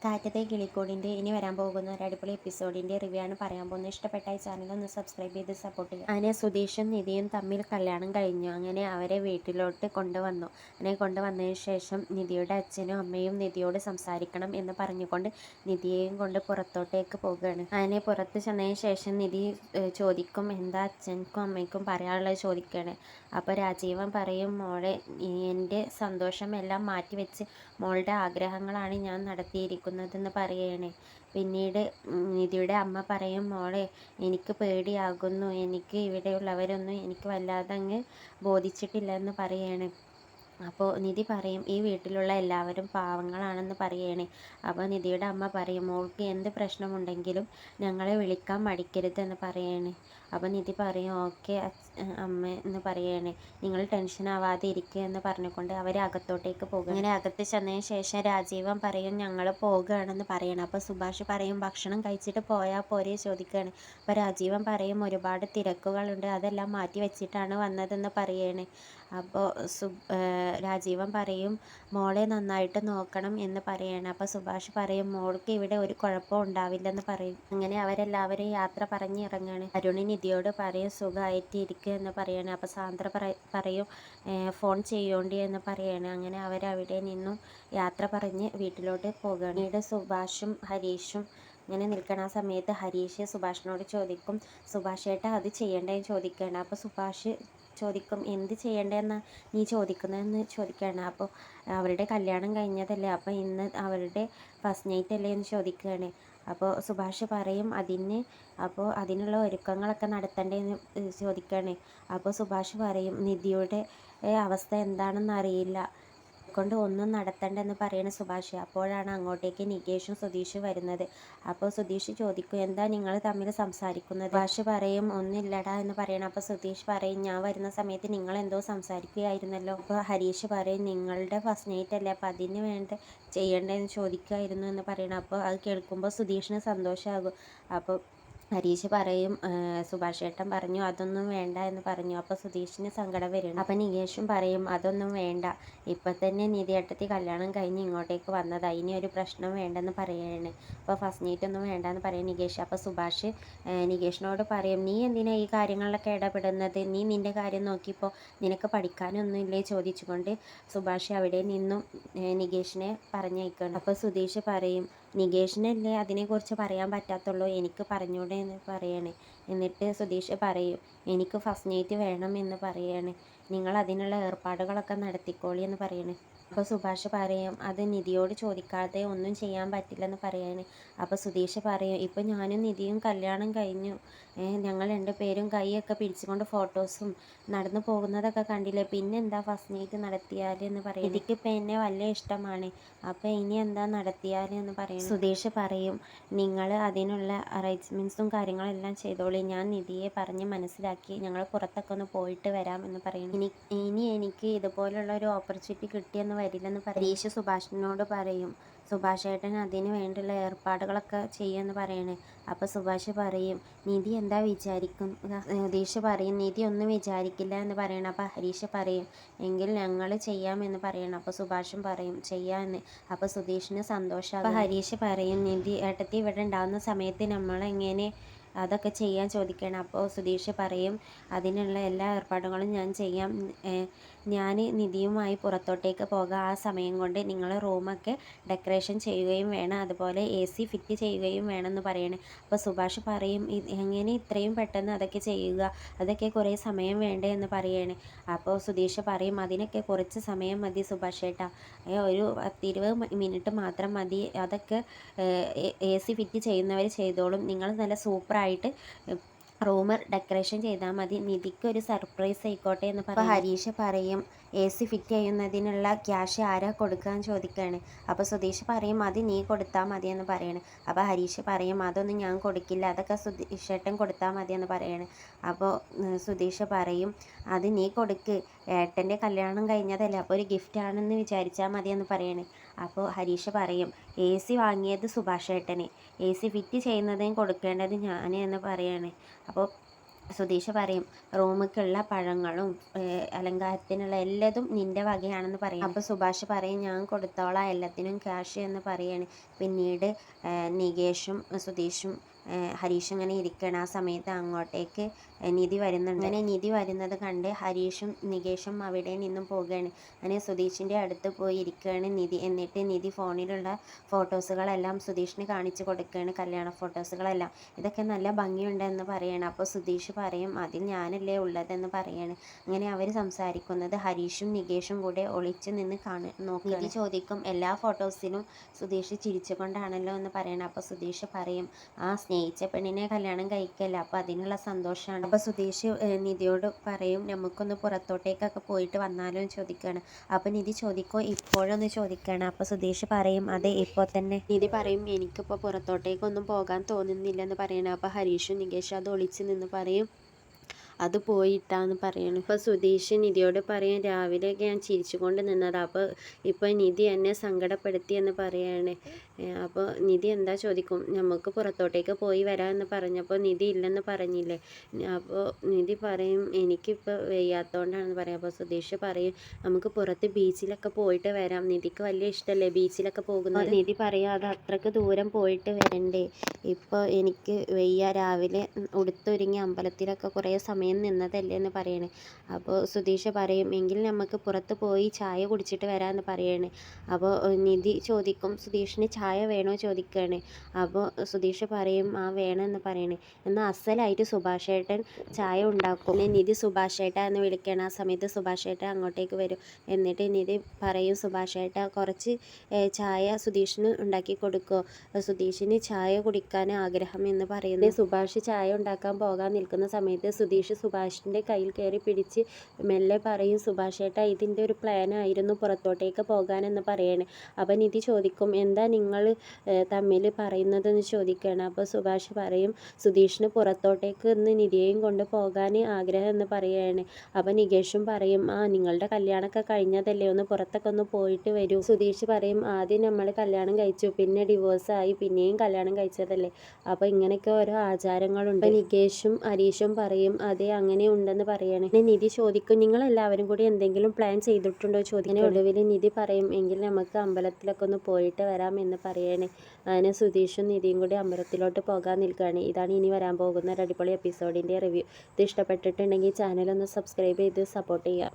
കാറ്റത്തെ കിളിക്കൂടിൻ്റെ ഇനി വരാൻ പോകുന്ന ഒരു അടിപൊളി എപ്പിസോഡിൻ്റെ റിവ്യൂ ആണ് പറയാൻ പോകുന്നത്. ഇഷ്ടപ്പെട്ട ഈ ചാനൽ ഒന്ന് സബ്സ്ക്രൈബ് ചെയ്ത് സപ്പോർട്ട് ചെയ്യുക. അങ്ങനെ സുധീഷും നിധിയും തമ്മിൽ കല്യാണം കഴിഞ്ഞു. അങ്ങനെ അവരെ വീട്ടിലോട്ട് കൊണ്ടുവന്നു. അങ്ങനെ കൊണ്ടുവന്നതിന് ശേഷം നിധിയുടെ അച്ഛനും അമ്മയും നിധിയോട് സംസാരിക്കണം എന്ന് പറഞ്ഞുകൊണ്ട് നിധിയെയും കൊണ്ട് പുറത്തോട്ടേക്ക് പോകുകയാണ്. അങ്ങനെ പുറത്ത് ചെന്നതിന് ശേഷം നിധി ചോദിക്കും, എന്താ അച്ഛനും അമ്മയ്ക്കും പറയാനുള്ളത് ചോദിക്കുകയാണ്. അപ്പോൾ രാജീവൻ പറയും, മോളെ എൻ്റെ സന്തോഷമെല്ലാം മാറ്റിവെച്ച് മോളുടെ ആഗ്രഹങ്ങളാണ് ഞാൻ നടത്തിയിരിക്കുന്നതെന്ന് പറയുകയാണ്. പിന്നീട് നിധിയുടെ അമ്മ പറയും, മോളെ എനിക്ക് പേടിയാകുന്നു, എനിക്ക് ഇവിടെയുള്ളവരൊന്നും എനിക്ക് വല്ലാതെ അങ്ങ് ബോധിച്ചിട്ടില്ല എന്ന് പറയുകയാണ്. അപ്പോൾ നിധി പറയും, ഈ വീട്ടിലുള്ള എല്ലാവരും പാവങ്ങളാണെന്ന് പറയുകയാണ്. അപ്പോൾ നിധിയുടെ അമ്മ പറയും, മോൾക്ക് എന്ത് പ്രശ്നമുണ്ടെങ്കിലും ഞങ്ങളെ വിളിക്കാൻ മടിക്കരുത് എന്ന് പറയുകയാണ്. അപ്പോൾ നിധി പറയും, ഓക്കെ അമ്മ എന്ന് പറയുകയാണ്. നിങ്ങൾ ടെൻഷൻ ആവാതെ ഇരിക്കുക എന്ന് പറഞ്ഞുകൊണ്ട് അവർ അകത്തോട്ടേക്ക് പോകും. അങ്ങനെ അകത്ത് ചെന്നതിന് ശേഷം രാജീവൻ പറയും, ഞങ്ങൾ പോകുകയാണെന്ന് പറയണം. അപ്പോൾ സുഭാഷ് പറയും, ഭക്ഷണം കഴിച്ചിട്ട് പോയാൽ പോരെ ചോദിക്കുകയാണ്. അപ്പോൾ രാജീവൻ പറയും, ഒരുപാട് തിരക്കുകളുണ്ട്, അതെല്ലാം മാറ്റി വെച്ചിട്ടാണ് വന്നതെന്ന് പറയുകയാണ്. അപ്പോൾ രാജീവൻ പറയും, മോളെ നന്നായിട്ട് നോക്കണം എന്ന് പറയുകയാണ്. അപ്പോൾ സുഭാഷ് പറയും, മോൾക്ക് ഇവിടെ ഒരു കുഴപ്പവും ഉണ്ടാവില്ലെന്ന് പറയും. അങ്ങനെ അവരെല്ലാവരും യാത്ര പറഞ്ഞ് ഇറങ്ങുകയാണ്. അരുണി നിധിയോട് പറയും, സുഖമായിട്ട് ഇരിക്കുക എന്ന് പറയാണ്. അപ്പോൾ സാന്ദ്ര പറയും, ഫോൺ ചെയ്യോണ്ടി എന്ന് പറയാണ്. അങ്ങനെ അവരവിടെ നിന്നും യാത്ര പറഞ്ഞ് വീട്ടിലോട്ട് പോകുകയാണ്. പിന്നീട് സുഭാഷും ഹരീഷും ഇങ്ങനെ നിൽക്കണ ആ സമയത്ത് ഹരീഷ് സുഭാഷിനോട് ചോദിക്കും, സുഭാഷ് ഏട്ടാ അത് ചെയ്യേണ്ടതെന്ന് ചോദിക്കുകയാണ്. അപ്പോൾ സുഭാഷ് ചോദിക്കും, എന്ത് ചെയ്യേണ്ടതെന്നാണ് നീ ചോദിക്കുന്നതെന്ന് ചോദിക്കുകയാണ്. അപ്പോൾ അവരുടെ കല്യാണം കഴിഞ്ഞതല്ലേ, അപ്പോൾ ഇന്ന് അവരുടെ ഫസ്റ്റ് നൈറ്റ് അല്ലേ എന്ന് ചോദിക്കുകയാണ്. അപ്പോൾ സുഭാഷ് പറയും, അപ്പോൾ അതിനുള്ള ഒരുക്കങ്ങളൊക്കെ നടത്തണ്ടേന്ന് ചോദിക്കുകയാണ്. അപ്പോൾ സുഭാഷ് പറയും, നിധിയുടെ അവസ്ഥ എന്താണെന്ന് അറിയില്ല, കൊണ്ട് ഒന്നും നടത്തണ്ടെന്ന് പറയുന്ന സുഭാഷ്. അപ്പോഴാണ് അങ്ങോട്ടേക്ക് നികേഷും സുധീഷും വരുന്നത്. അപ്പോൾ സുധീഷ് ചോദിക്കും, എന്താ നിങ്ങൾ തമ്മിൽ സംസാരിക്കുന്നത്? സുഭാഷ് പറയും, ഒന്നുമില്ലടാ എന്ന് പറയണം. അപ്പോൾ സുധീഷ് പറയും, ഞാൻ വരുന്ന സമയത്ത് നിങ്ങൾ എന്തോ സംസാരിക്കുകയായിരുന്നല്ലോ. അപ്പോൾ ഹരീഷ് പറയും, നിങ്ങളുടെ ഫസ്റ്റ് നൈറ്റ് അല്ലേ, അപ്പോൾ അതിന് വേണ്ട ചെയ്യേണ്ടതെന്ന് ചോദിക്കുമായിരുന്നു എന്ന് പറയണം. അപ്പോൾ അത് കേൾക്കുമ്പോൾ സുധീഷിന് സന്തോഷമാകും. അപ്പോൾ ഹരീഷ് പറയും, സുഭാഷ് ഏട്ടൻ പറഞ്ഞു അതൊന്നും വേണ്ട എന്ന് പറഞ്ഞു. അപ്പോൾ സുധീഷിന് സങ്കടം വരും. അപ്പം നികേഷും പറയും, അതൊന്നും വേണ്ട, ഇപ്പം തന്നെ നിധിയേട്ടത്തി കല്യാണം കഴിഞ്ഞ് ഇങ്ങോട്ടേക്ക് വന്നതാണ്, ഇനി ഒരു പ്രശ്നം വേണ്ടെന്ന് പറയുകയാണ്. അപ്പോൾ ഫസ്റ്റ് നൈറ്റ് ഒന്നും വേണ്ടെന്ന് പറയും നികേഷ്. അപ്പോൾ സുഭാഷ് നികേഷിനോട് പറയും, നീ എന്തിനാണ് ഈ കാര്യങ്ങളിലൊക്കെ ഇടപെടുന്നത്, നീ നിൻ്റെ കാര്യം നോക്കിയപ്പോൾ നിനക്ക് പഠിക്കാനൊന്നും ഇല്ലേ ചോദിച്ചുകൊണ്ട് സുഭാഷ് അവിടെ നിന്നും നികേഷിനെ പറഞ്ഞയക്കണം. അപ്പോൾ സുധീഷ് പറയും, നികേഷിനല്ലേ അതിനെക്കുറിച്ച് പറയാൻ പറ്റാത്തുള്ളൂ, എനിക്ക് പറഞ്ഞൂടെ എന്ന് പറയാണ്. എന്നിട്ട് സുധീഷ് പറയും, എനിക്ക് ഫസ്റ്റ് നൈറ്റ് വേണം എന്ന് പറയാണ്, നിങ്ങൾ അതിനുള്ള ഏർപ്പാടുകളൊക്കെ നടത്തിക്കോളി എന്ന് പറയാണ്. അപ്പോൾ സുഭാഷ് പറയും, അത് നിധിയോട് ചോദിക്കാതെ ഒന്നും ചെയ്യാൻ പറ്റില്ലെന്ന് പറയാണ്. അപ്പോൾ സുധീഷ് പറയും, ഇപ്പോൾ ഞാനും നിധിയും കല്യാണം കഴിഞ്ഞു, ഞങ്ങൾ രണ്ടുപേരും കൈയൊക്കെ പിടിച്ചുകൊണ്ട് ഫോട്ടോസും നടന്നു പോകുന്നതൊക്കെ കണ്ടില്ലേ, പിന്നെ എന്താ ഫസ്റ്റ് നൈറ്റ് നടത്തിയാൽ എന്ന് പറയും. നിധിക്കിപ്പോൾ എന്നെ വലിയ ഇഷ്ടമാണ്, അപ്പോൾ ഇനി എന്താ നടത്തിയാൽ എന്ന് പറയും. സുധീഷ് പറയും, നിങ്ങൾ അതിനുള്ള അറേഞ്ച്മെൻറ്റ്സും കാര്യങ്ങളെല്ലാം ചെയ്തോളി, ഞാൻ നിധിയെ പറഞ്ഞ് മനസ്സിലാക്കി ഞങ്ങൾ പുറത്തൊക്കെ ഒന്ന് പോയിട്ട് വരാം എന്ന് പറയും. ഇനി എനിക്ക് ഇതുപോലുള്ള ഒരു ഓപ്പർച്യൂണിറ്റി കിട്ടിയെന്ന് വരില്ലെന്ന് ഹരീഷ് സുഭാഷിനോട് പറയും. സുഭാഷ് ഏട്ടൻ അതിന് വേണ്ടിയുള്ള ഏർപ്പാടുകളൊക്കെ ചെയ്യുമെന്ന് പറയണേ. അപ്പോൾ സുഭാഷ് പറയും, നിധി എന്താ വിചാരിക്കും? ഹരീഷ് പറയും, നിധി ഒന്നും വിചാരിക്കില്ല എന്ന് പറയണം. അപ്പോൾ ഹരീഷ് പറയും, എങ്കിൽ ഞങ്ങൾ ചെയ്യാമെന്ന് പറയണം. അപ്പോൾ സുഭാഷും പറയും ചെയ്യാമെന്ന്. അപ്പോൾ സുധീഷിന് സന്തോഷമാകും. അപ്പോൾ ഹരീഷ് പറയും, നിധി ഏട്ടത്തി ഇവിടെ ഉണ്ടാകുന്ന സമയത്ത് നമ്മളെങ്ങനെ അതൊക്കെ ചെയ്യാൻ ചോദിക്കണം. അപ്പോൾ സുധീഷ് പറയും, അതിനുള്ള എല്ലാ ഏർപ്പാടുകളും ഞാൻ ചെയ്യാം, ഞാൻ നിധിയുമായി പുറത്തോട്ടേക്ക് പോകാം, ആ സമയം കൊണ്ട് നിങ്ങൾ റൂമൊക്കെ ഡെക്കറേഷൻ ചെയ്യുകയും വേണം, അതുപോലെ AC ഫിറ്റ് ചെയ്യുകയും വേണമെന്ന് പറയണേ. അപ്പോൾ സുഭാഷ് പറയും, എങ്ങനെ ഇത്രയും പെട്ടെന്ന് അതൊക്കെ ചെയ്യുക, അതൊക്കെ കുറേ സമയം വേണ്ടേ എന്ന് പറയണേ. അപ്പോൾ സുധീഷ് പറയും, അതിനൊക്കെ കുറച്ച് സമയം മതി സുഭാഷ് ഏട്ടാ, ഒരു 10-20 മിനിറ്റ് മാത്രം മതി, അതൊക്കെ AC ഫിറ്റ് ചെയ്യുന്നവർ ചെയ്തോളും, നിങ്ങൾ നല്ല സൂപ്പറായിട്ട് റൂം ഡെക്കറേഷൻ ചെയ്താൽ മതി, നിധിക്ക് ഒരു സർപ്രൈസ് ആയിക്കോട്ടെ എന്ന് പറയും. ഹരീഷ് പറയും, AC ഫിറ്റ് ചെയ്യുന്നതിനുള്ള ക്യാഷ് ആരാ കൊടുക്കാൻ ചോദിക്കുകയാണ്. അപ്പോൾ സുധീഷ് പറയും, അത് നീ കൊടുത്താൽ മതിയെന്ന് പറയണ്. അപ്പോൾ ഹരീഷ് പറയും, അതൊന്നും ഞാൻ കൊടുക്കില്ല, അതൊക്കെ സുധീഷേട്ടൻ കൊടുത്താൽ മതിയെന്ന് പറയണ്. അപ്പോൾ സുധീഷ് പറയും, അത് നീ കൊടുക്ക്, ഏട്ടൻ്റെ കല്യാണം കഴിഞ്ഞതല്ലേ, അപ്പോൾ ഒരു ഗിഫ്റ്റാണെന്ന് വിചാരിച്ചാൽ മതിയെന്ന് പറയണ്. അപ്പോൾ ഹരീഷ് പറയും, AC വാങ്ങിയത് സുഭാഷ് ഏട്ടന്, AC ഫിറ്റ് ചെയ്യുന്നതിന് കൊടുക്കേണ്ടത് ഞാൻ എന്ന് പറയാണ്. അപ്പോൾ സുധീഷ് പറയും റൂമിലേക്കുള്ള പഴങ്ങളും അലങ്കാരത്തിനുള്ള എല്ലാതും നിൻ്റെ വകയാണെന്ന് പറയും. അപ്പോൾ സുഭാഷ് പറയും ഞാൻ കൊടുത്തോളാം എല്ലാത്തിനും ക്യാഷ് എന്ന് പറയാണ്. പിന്നീട് നികേഷും സുധീഷും ഹരീഷും ഇങ്ങനെ ഇരിക്കണം. ആ സമയത്ത് അങ്ങോട്ടേക്ക് നിധി വരുന്നുണ്ട്. അങ്ങനെ നിധി വരുന്നത് കണ്ട് ഹരീഷും നികേഷും അവിടെ നിന്നും പോവുകയാണ്. അങ്ങനെ സുധീഷിൻ്റെ അടുത്ത് പോയി ഇരിക്കുകയാണ് നിധി. എന്നിട്ട് നിധി ഫോണിലുള്ള ഫോട്ടോസുകളെല്ലാം സുധീഷിന് കാണിച്ചു കൊടുക്കുകയാണ്, കല്യാണ ഫോട്ടോസുകളെല്ലാം. ഇതൊക്കെ നല്ല ഭംഗിയുണ്ടെന്ന് പറയണം. അപ്പോൾ സുധീഷ് പറയും അതിൽ ഞാനല്ലേ ഉള്ളതെന്ന് പറയാണ്. അങ്ങനെ അവർ സംസാരിക്കുന്നത് ഹരീഷും നികേഷും കൂടെ ഒളിച്ചു നിന്ന് നോക്കി. നിധി ചോദിക്കും എല്ലാ ഫോട്ടോസിലും സുധീഷ് ചിരിച്ചുകൊണ്ടാണല്ലോ എന്ന് പറയണം. അപ്പോൾ സുധീഷ് പറയും ആ സ്നേഹിച്ച പെണ്ണിനെ കല്യാണം കഴിക്കല്ല, അപ്പോൾ അതിനുള്ള സന്തോഷമാണ്. അപ്പോൾ സുധീഷ് നിധിയോട് പറയും നമുക്കൊന്ന് പുറത്തോട്ടേക്കൊക്കെ പോയിട്ട് വന്നാലോ എന്ന് ചോദിക്കുകയാണ്. അപ്പോൾ നിധി ചോദിക്കോ ഇപ്പോഴൊന്ന് ചോദിക്കുകയാണ്. അപ്പോൾ സുധീഷ് പറയും അതെ ഇപ്പോൾ തന്നെ. നിധി പറയും എനിക്കിപ്പോൾ പുറത്തോട്ടേക്കൊന്നും പോകാൻ തോന്നുന്നില്ലെന്ന് പറയണം. അപ്പോൾ ഹരീഷും നികേഷും അത് ഒളിച്ച് നിന്ന് പറയും അത് പോയിട്ടാന്ന് പറയണം. ഇപ്പോൾ സുധീഷ് നിധിയോട് പറയും രാവിലെയൊക്കെ ഞാൻ ചിരിച്ചുകൊണ്ട് നിന്നത്, അപ്പോൾ ഇപ്പോൾ നിധി എന്നെ സങ്കടപ്പെടുത്തിയെന്ന് പറയാണ്. അപ്പോൾ നിധി എന്താ ചോദിക്കും നമുക്ക് പുറത്തോട്ടേക്ക് പോയി വരാമെന്ന് പറഞ്ഞപ്പോൾ നിധി ഇല്ലെന്ന് പറഞ്ഞില്ലേ. അപ്പോൾ നിധി പറയും എനിക്കിപ്പോൾ വയ്യാത്തതുകൊണ്ടാണെന്ന് പറയും. അപ്പോൾ സുധീഷ് പറയും നമുക്ക് പുറത്ത് ബീച്ചിലൊക്കെ പോയിട്ട് വരാം, നിധിക്ക് വലിയ ഇഷ്ടമല്ലേ ബീച്ചിലൊക്കെ പോകുന്നത്. നിധി പറയും അത് അത്രയ്ക്ക് ദൂരം പോയിട്ട് വരണ്ടേ, ഇപ്പോൾ എനിക്ക് വയ്യ, രാവിലെ ഉടുത്തൊരുങ്ങി അമ്പലത്തിലൊക്കെ കുറേ സമയം നിന്നതല്ലേ എന്ന് പറയണേ. അപ്പോൾ സുധീഷ് പറയും എങ്കിൽ നമുക്ക് പുറത്ത് പോയി ചായ കുടിച്ചിട്ട് വരാമെന്ന് പറയണേ. അപ്പോൾ നിധി ചോദിക്കും സുധീഷിന് ചായ വേണോ ചോദിക്കുകയാണ്. അപ്പോൾ സുധീഷ് പറയും ആ വേണമെന്ന് പറയണേ. എന്നാൽ അസലായിട്ട് സുഭാഷ് ഏട്ടൻ ചായ ഉണ്ടാക്കും. നിധി സുഭാഷ് ഏട്ട എന്ന് വിളിക്കണം. ആ സമയത്ത് സുഭാഷ് ഏട്ടൻ അങ്ങോട്ടേക്ക് വരും. എന്നിട്ട് നിധി പറയും സുഭാഷ് ഏട്ട കുറച്ച് ചായ സുധീഷിന് ഉണ്ടാക്കി കൊടുക്കുമോ, സുധീഷിന് ചായ കുടിക്കാൻ ആഗ്രഹം എന്ന് പറയുന്നത്. സുഭാഷ് ചായ ഉണ്ടാക്കാൻ പോകാൻ നിൽക്കുന്ന സമയത്ത് സുധീഷ് സുഭാഷിൻ്റെ കയ്യിൽ കയറി പിടിച്ച് മെല്ലെ പറയും സുഭാഷ് ഏട്ടാ ഇതിൻ്റെ ഒരു പ്ലാനായിരുന്നു പുറത്തോട്ടേക്ക് പോകാനെന്ന് പറയണേ. അപ്പം നിധി ചോദിക്കും എന്താ നിങ്ങൾ തമ്മിൽ പറയുന്നതെന്ന് ചോദിക്കുകയാണ്. അപ്പോൾ സുഭാഷ് പറയും സുധീഷിന് പുറത്തോട്ടേക്ക് ഒന്ന് നിധിയെയും കൊണ്ട് പോകാൻ ആഗ്രഹം എന്ന് പറയുകയാണ്. അപ്പം നികേഷും പറയും ആ നിങ്ങളുടെ കല്യാണമൊക്കെ കഴിഞ്ഞതല്ലേ, ഒന്ന് പുറത്തൊക്കെ ഒന്ന് പോയിട്ട് വരൂ. സുധീഷ് പറയും ആദ്യം നമ്മൾ കല്യാണം കഴിച്ചു, പിന്നെ ഡിവോഴ്സായി, പിന്നെയും കല്യാണം കഴിച്ചതല്ലേ, അപ്പോൾ ഇങ്ങനെയൊക്കെ ഓരോ ആചാരങ്ങളുണ്ട്. നികേഷും ഹരീഷും പറയും അതെ അങ്ങനെ ഉണ്ടെന്ന് പറയണേ. നിധി ചോദിക്കും നിങ്ങളെല്ലാവരും കൂടി എന്തെങ്കിലും പ്ലാൻ ചെയ്തിട്ടുണ്ടോ ചോദിക്കും. ഒടുവിൽ നിധി പറയും എങ്കിൽ നമുക്ക് അമ്പലത്തിലൊക്കെ ഒന്ന് പോയിട്ട് വരാം എന്ന് പറയണേ. അങ്ങനെ സുധീഷും നിധിയും കൂടി അമ്പലത്തിലോട്ട് പോകാൻ നിൽക്കുകയാണ്. ഇതാണ് ഇനി വരാൻ പോകുന്ന ഒരു അടിപൊളി എപ്പിസോഡിൻ്റെ റിവ്യൂ. ഇത് ഇഷ്ടപ്പെട്ടിട്ടുണ്ടെങ്കിൽ ചാനൽ ഒന്ന് സബ്സ്ക്രൈബ് ചെയ്ത് സപ്പോർട്ട് ചെയ്യുക.